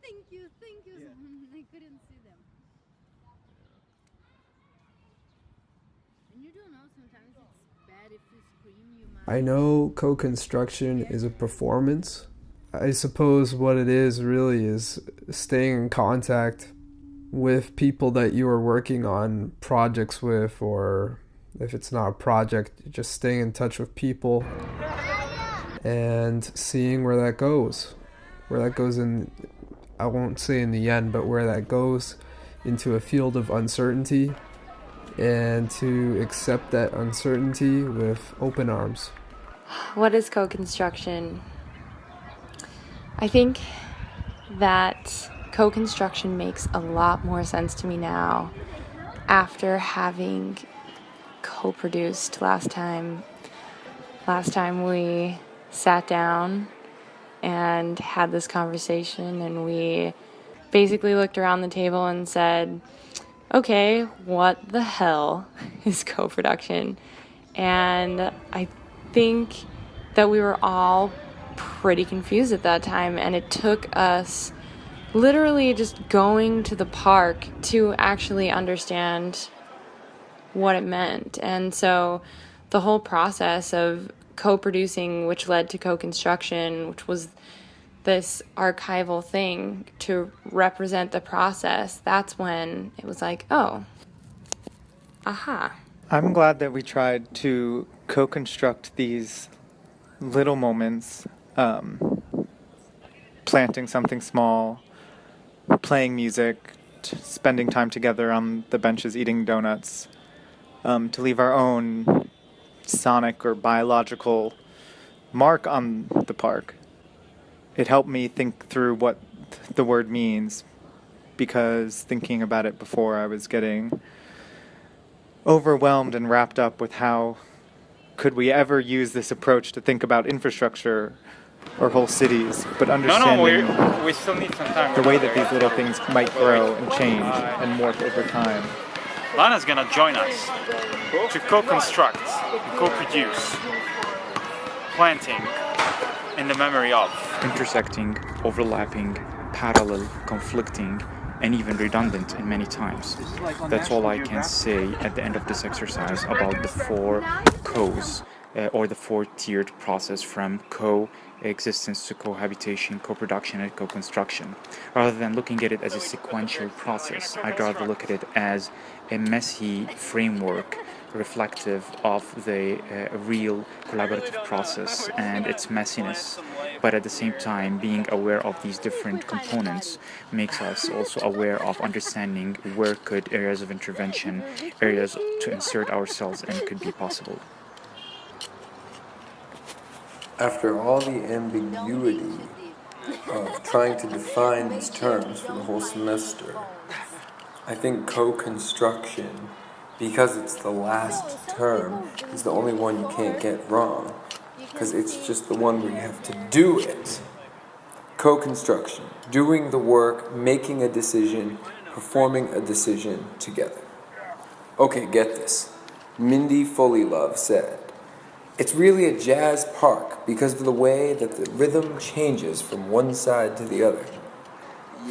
thank you. Yeah. I couldn't see them. And you don't know, sometimes it's bad if you scream, you might... I know co-construction is a performance. I suppose what it is really is staying in contact with people that you are working on projects with, or if it's not a project, just staying in touch with people and seeing where that goes. Where that goes in, I won't say in the end, but where that goes into a field of uncertainty, and to accept that uncertainty with open arms. What is co-construction? I think that co-construction makes a lot more sense to me now after having co-produced last time. Last time we sat down and had this conversation, and we basically looked around the table and said, okay, what the hell is co-production? And I think that we were all pretty confused at that time, and it took us literally just going to the park to actually understand what it meant. And so the whole process of co-producing, which led to co-construction, which was this archival thing to represent the process, that's when it was like, oh, aha. I'm glad that we tried to co-construct these little moments, planting something small, playing music, spending time together on the benches eating donuts, to leave our own sonic or biological mark on the park. It helped me think through what the word means, because thinking about it before, I was getting overwhelmed and wrapped up with how could we ever use this approach to think about infrastructure or whole cities, but understanding we still need some time. The way that these little things might grow and change and morph over time. Lana's gonna join us to co-construct and co-produce planting in the memory of intersecting, overlapping, parallel, conflicting, and even redundant in many times. That's all I can say at the end of this exercise about the four co's, or the four-tiered process from coexistence to cohabitation, co-production, and co-construction. Rather than looking at it as a sequential process, I'd rather look at it as a messy framework reflective of the real collaborative process and its messiness. But at the same time, being aware of these different components makes us also aware of understanding where could areas of intervention, areas to insert ourselves in could be possible. After all the ambiguity of trying to define these terms for the whole semester, I think co-construction, because it's the last term, is the only one you can't get wrong, because it's just the one where you have to do it. Co-construction, doing the work, making a decision, performing a decision together. Okay, get this. Mindy Fullylove said, "It's really a jazz park because of the way that the rhythm changes from one side to the other."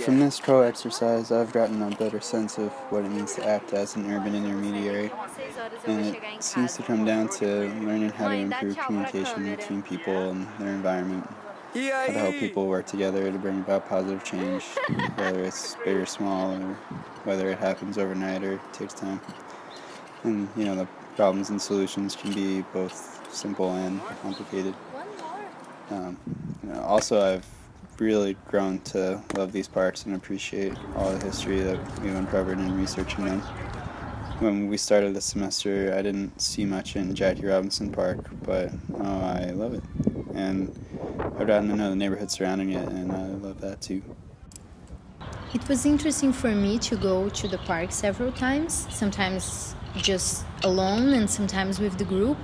From this co-exercise, I've gotten a better sense of what it means to act as an urban intermediary, and it seems to come down to learning how to improve communication between people and their environment, how to help people work together to bring about positive change, whether it's big or small, or whether it happens overnight or takes time. And, the problems and solutions can be both simple and complicated. Also, I've really grown to love these parks and appreciate all the history that we've uncovered in researching them. When we started the semester, I didn't see much in Jackie Robinson Park, but I love it. And I've gotten to know the neighborhood surrounding it, and I love that too. It was interesting for me to go to the park several times, sometimes just alone and sometimes with the group,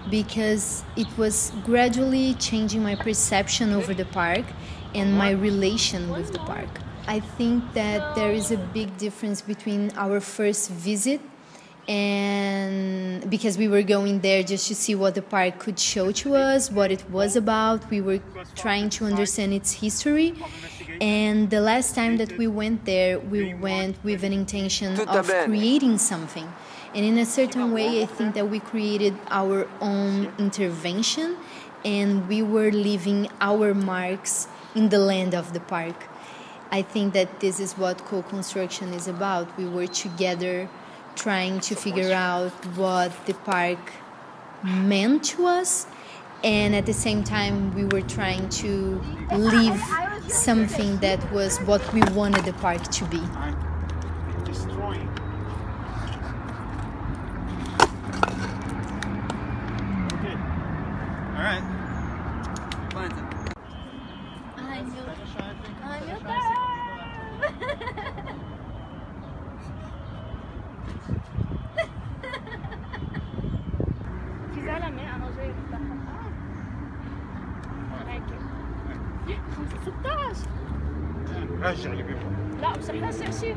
because it was gradually changing my perception over the park and my relation with the park. I think that there is a big difference between our first visit, and because we were going there just to see what the park could show to us, what it was about. We were trying to understand its history, And the last time that we went there, we went with an intention of creating something. And in a certain way, I think that we created our own intervention, and we were leaving our marks in the land of the park. I think that this is what co-construction is about. We were together trying to figure out what the park meant to us, and at the same time we were trying to leave something that was what we wanted the park to be. Destroying. Okay. All right. Ai, meu Deus! في زلمة أنا جاي بتضحك هيك 16 رجع اللي بيبقى. لا مش رح نرجع شيء